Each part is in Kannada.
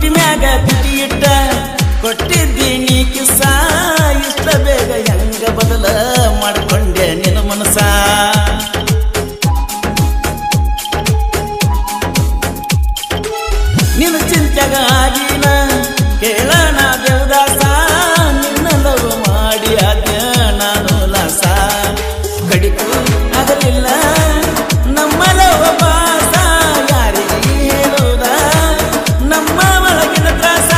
ತುಟಿ ಮ್ಯಾಗ ತುಟಿ ಇಟ್ಟ ಕೊಟ್ಟಿದ್ದೀನಿ ಕಿಸ ಇಷ್ಟ ಬೇಗ ಹೆಂಗ ಬದಲ ಮಾಡ್ಕೊಂಡೆ ನಿನ್ನ ಮನಸ ನಿನ್ನ ಚಿಂತೆಗ ಆಗಿನ ಕೇಳಣ ದೇವದಾಸ ನಿನ್ನ ಲವ್ ಮಾಡಿ ಆದ್ಯ ನಾನು ಲಾಸ ಕಡಿಕು ಆಗಲಿಲ್ಲ ನಮ್ಮ ಲವ್ ಬಾಸ ಯಾರಿಗೆ ಹೇಳುವುದ ನಮ್ಮ ಒಳಗಿನ ತ್ರಾಸ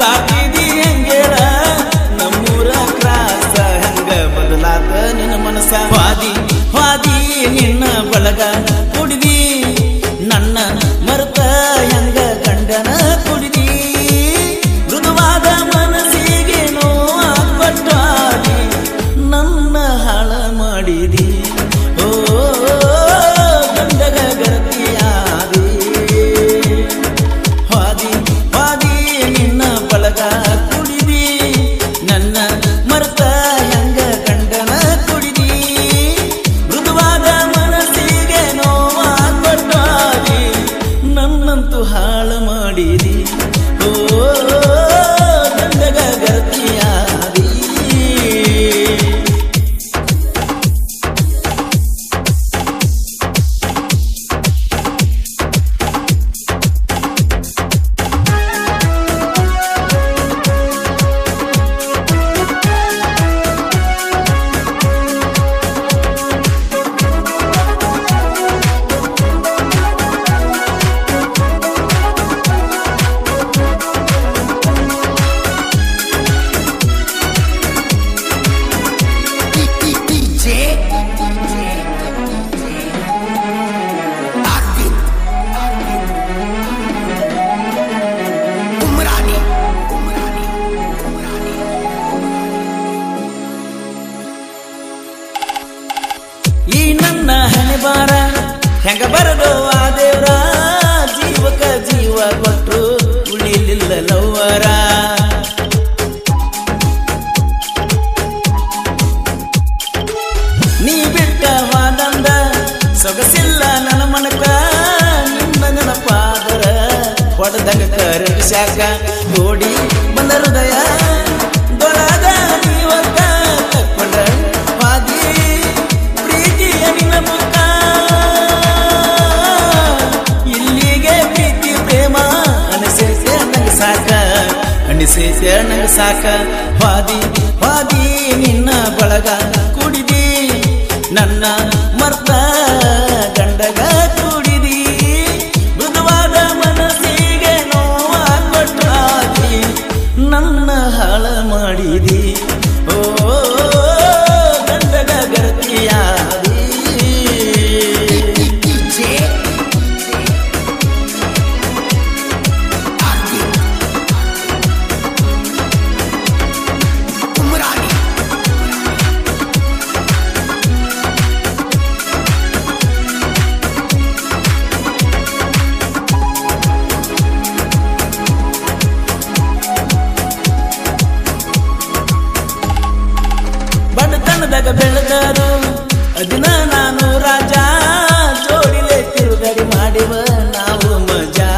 ದಾಟಿದಿ ಹೆಂಗೇಳ ನಮ್ಮೂರ ಕ್ರಾಸ ಹಂಗ ಬದಲಾತ ನಿನ್ನ ಮನಸ ವಾದಿ ವಾದಿ ನಿನ್ನ ಬಳಗ ಕುಡಿದಿ ನನ್ನ ಮರುತ ಹೆಂಗ ಗಂಡನ ಕುಡಿದಿ ಮೃದುವಾದ ಮನಸ್ಸಿಗೆ ನೋವ ಕೊಟ್ಟಾದಿ ನನ್ನ ಹಾಳ ಮಾಡಿದಿ ಓ ಗಂಡಗ ಗರತಿಯಾದಿ ವಾದಿ ವಾದಿ ನಿನ್ನ ಬಳಗ ಕುಡಿದಿ ನನ್ನ ಮರುತ ಹೆಂಗ ಗಂಡನ ಕುಡಿದಿ ಮೃದುವಾದ ಮನಸ್ಸಿಗೆ ನೋವ ಕೊಟ್ಟಾದಿ ನನ್ನಂತೂ ಹಾಳು ಮಾಡಿದಿ ಓ ಗಂಡಗ ಗರತಿಯಾದಿ ಈ ನನ್ನ ಹಣೆ ಬಾರ ಹೆಂಗ ಬರದು ಆ ದೇವ್ರ ಜೀವಕ ಜೀವ ಕೊಟ್ಟು ಉಳಿಲಿಲ್ಲ ಲವ್ವರ ನೀ ಬಿಟ್ಟ ವಾದಂದ ಸೊಗಸಿಲ್ಲ ನನ್ನ ಮನಕ ನಿನ್ನ ನೆನಪಾದರ ಹೊಡೆದಂಗ ಕರಗ ಶಾಖ ಓಡಿ ಬಂದ ಹೃದಯ ದೊಳಗ ನೀವತ್ತ ತಕ್ಕೊಂಡ ವಾದಿ ಪ್ರೀತಿಯ ನಿನ್ನ ಮುಖ ಇಲ್ಲಿಗೆ ಪ್ರೀತಿ ಪ್ರೇಮ ಅನಿಸೈತೆ ನಂಗೆ ಸಾಕ ಅನಿಸೈತೆ ನಂಗೆ ಸಾಕ ವಾದಿ ವಾದಿ ನಿನ್ನ ಬಳಗ ಕುಡಿದಿ ನನ್ನ ಮರ್ತ ಗಂಡಗ ಕುಡಿದಿ ಮೃದುವಾದ ಮನಸ್ಸಿಗೆ ನೋವ ಕೊಟ್ಟಾದಿ ನನ್ನ ಹಾಳ ಮಾಡಿದಿ ಓ ಗಂಡಗ ಗರತಿಯಾದಿ ಬಡತನದಾಗ ಬೆಳೆದರು ಅದಿನ ನಾನು ರಾಜ ಜೋಡಿಲೆ ತಿರುಗಡಿ ಮಾಡಿವ ನಾವು ಮಜಾ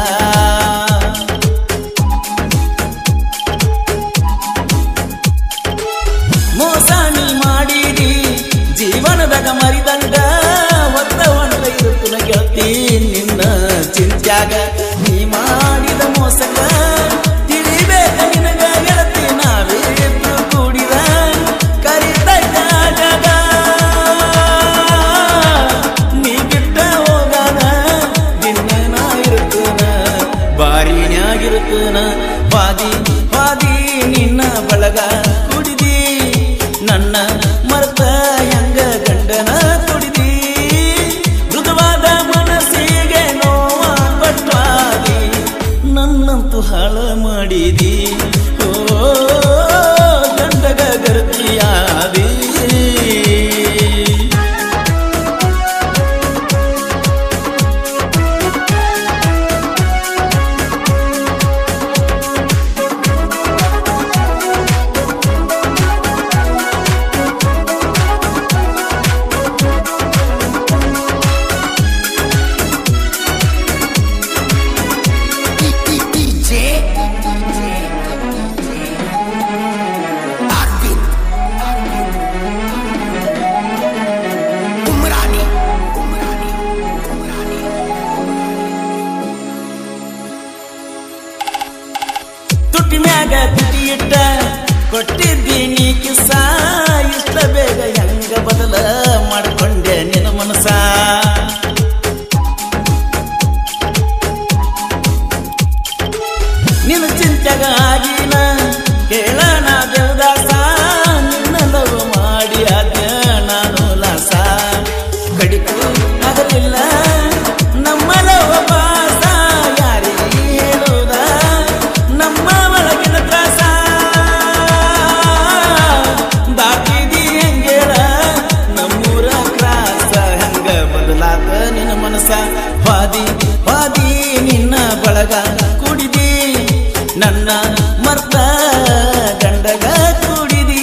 ಮೋಸಾಣಿ ಮಾಡಿದಿ ಜೀವನದಾಗ ಮರಿದಂಗ ಹೊತ್ತ ಹೊಂಡ ಇರುತ್ತನ ಗೆಳತಿ ನಿನ್ನ ಚಿಂತ್ಯಾಗ ನೀ ಮಾಡಿದ ಮೋಸಕ ತಿಳಿಬೇಕ ನಿನಗ ಗೆಳತಿ ನಾವಿಬ್ರು ಕೂಡಿದ ಕರಿತೈತ ಜಗ ನೀ ಬಿಟ್ಟ ಹೋಗಾನ ನಿನ್ನ ನಾ ಇರುತ್ತನ ಬಾರಿನ್ಯಾಗಿರುತ್ತನ ವಾದಿ ವಾದಿ ನಿನ್ನ ಬಳಗ ಕುಡಿದಿ ನನ್ನ ಮರ್ತ ಹೆಂಗ ಗಂಡನ ಕುಡಿದಿ ಮೃದುವಾದ ಮನಸ್ಸಿಗೆ ನೋವ ಕೊಟ್ಟಾದಿ ನನ್ನಂತೂ ಹಾಳ ಮಾಡಿದಿ ಓ ಗಂಡಗ ಗರತಿಯಾದಿ ಕೊಟ್ಟಿದ್ದೀನಿ ಕಿಸ ಇಷ್ಟ ಬೇಗ ಹೆಂಗ ಬದಲ ಮಾಡಿಕೊಂಡೆ ನಿನ್ನ ಮನಸ ನಿನ್ನ ಚಿಂತೆಗ ಆಗಿನ ಕೇಳಣ ದೇವದಾಸ ನಿನ್ನ ಲವ್ ಮಾಡಿ ಆದ ನಾನು ಲಾಸ ಕಡಿಕು ಆಗಲಿಲ್ಲ ನಮ್ಮ ಲವ್ ಪಾಸ ಯಾರಿಗೆ ಹೇಳುವುದ ನಮ್ಮ ಒಳಗಿನ ತ್ರಾಸ ದಾಟಿದಿ ಹೆಂಗೇಳ ನಮ್ಮೂರ ಕ್ರಾಸ ಹೆಂಗ ಬದಲಾತ ನಿನ್ನ ಮನಸ ವಾದಿ ವಾದಿ ನಿನ್ನ ಬಳಗ ಕುಡಿದಿ ನನ್ನ ಮರ್ತ ಗಂಡಗ ಕುಡಿದಿ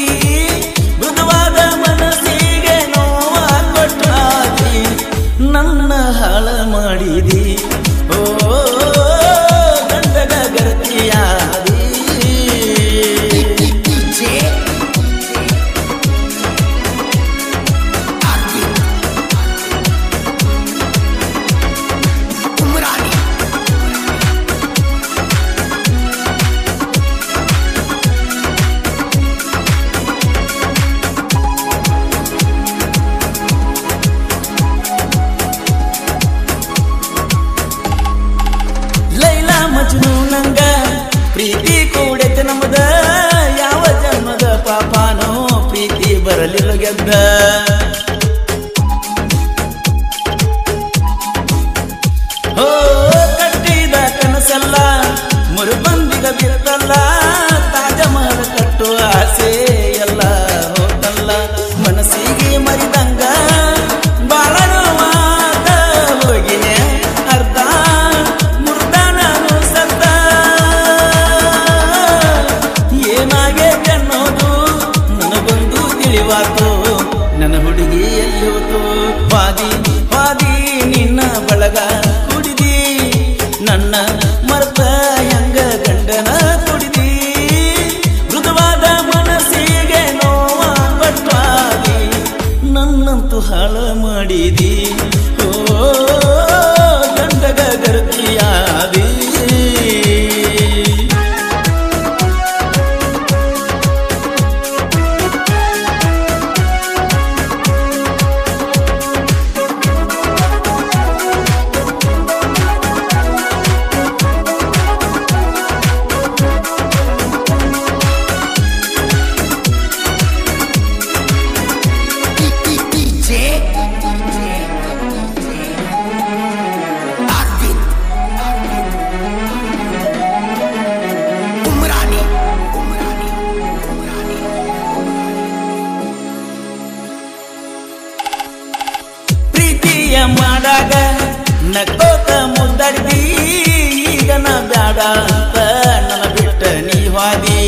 ಮೃದುವಾದ ಮನಸ್ಸಿಗೆ ನೋವ ಕೊಟ್ಟಾದಿ ನನ್ನ ಹಾಳ ಮಾಡಿದಿ ಓ ಗಂಡಗ ಗರತಿಯಾದಿ ನಂಗ ಪ್ರೀತಿ ಕೂಡೈತೆ ನಮ್ಮದ ಯಾವ ಜನ್ಮದ ಪಾಪಾನೋ ಪ್ರೀತಿ ಬರಲಿಲ್ಲ ಗೆದ್ದ ಓ ಕಟ್ಟಿದ ಕನಸಲ್ಲ ಮುರುಬಂದಿಗ ಬಿತ್ತಲ್ಲ ತಾಜ ಮಹಲ್ ಕಟ್ಟುವ ಆಸೆ ಎಲ್ಲ ಹೋತಲ್ಲ ಮನಸ್ಸಿಗೆ ಮರಿದಂಗ ಬಾಳ ನೋವಾದ ಹೋಗಿನೆ ಅರ್ಧ ನನ್ನ ಹುಡುಗಿ ಎಲ್ಲಿ ಹೋತು ವಾದಿ ವಾದಿ ನಿನ್ನ ಬಳಗ ಕುಡಿದಿ ನನ್ನ ಮರ್ತ ಹೆಂಗ ಗಂಡನ ಕುಡಿದಿ ಮೃದುವಾದ ಮನಸ್ಸಿಗೆ ನೋವ ಕೊಟ್ಟಾದಿ ನನ್ನಂತೂ ಹಾಳ ಮಾಡಿದಿ ಓ ಗಂಡಗ ಗರ್ತಿಯಾದಿ ಮಾಡಾಗ ನಕ್ಕೋತ ಮುದ್ದಾಡಿದಿ ಈಗ ನಾ ಬ್ಯಾಡ ಅಂತ ನನ್ನ ಬಿಟ್ಟ ನೀ ವಾದಿ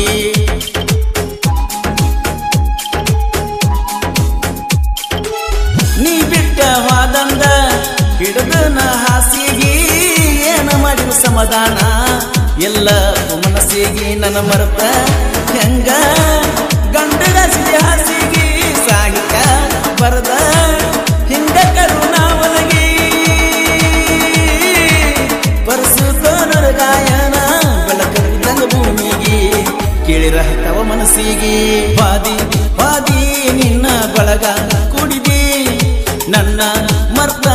ನೀ ಬಿಟ್ಟ ವಾದಂದ ಹಿಡಿದು ನ ಹಾಸಿಗೆ ಏನ ಮಾಡಿದ ಸಮಾಧಾನ ಎಲ್ಲ ಮನಸ್ಸಿಗೆ ನನ್ನ ಮರೆತ ಹೆಂಗ ಗಂಡಗ ಹಾಸಿಗೆ ಸಾಹಿತ್ಯ ಬರದ ಹಿಂಗ ಕರುಣಾವಲಗಿ ಪರಸುತ್ತೋನರ ಗಾಯನ ಬೆಳಕರಿದಂಗ ಭೂಮಿಗೆ ಕೇಳಿರಹತವ ಮನಸ್ಸಿಗೆ ವಾದಿ ವಾದಿ ನಿನ್ನ ಬಳಗ ಕುಡಿದಿ ನನ್ನ ಮರ್ತ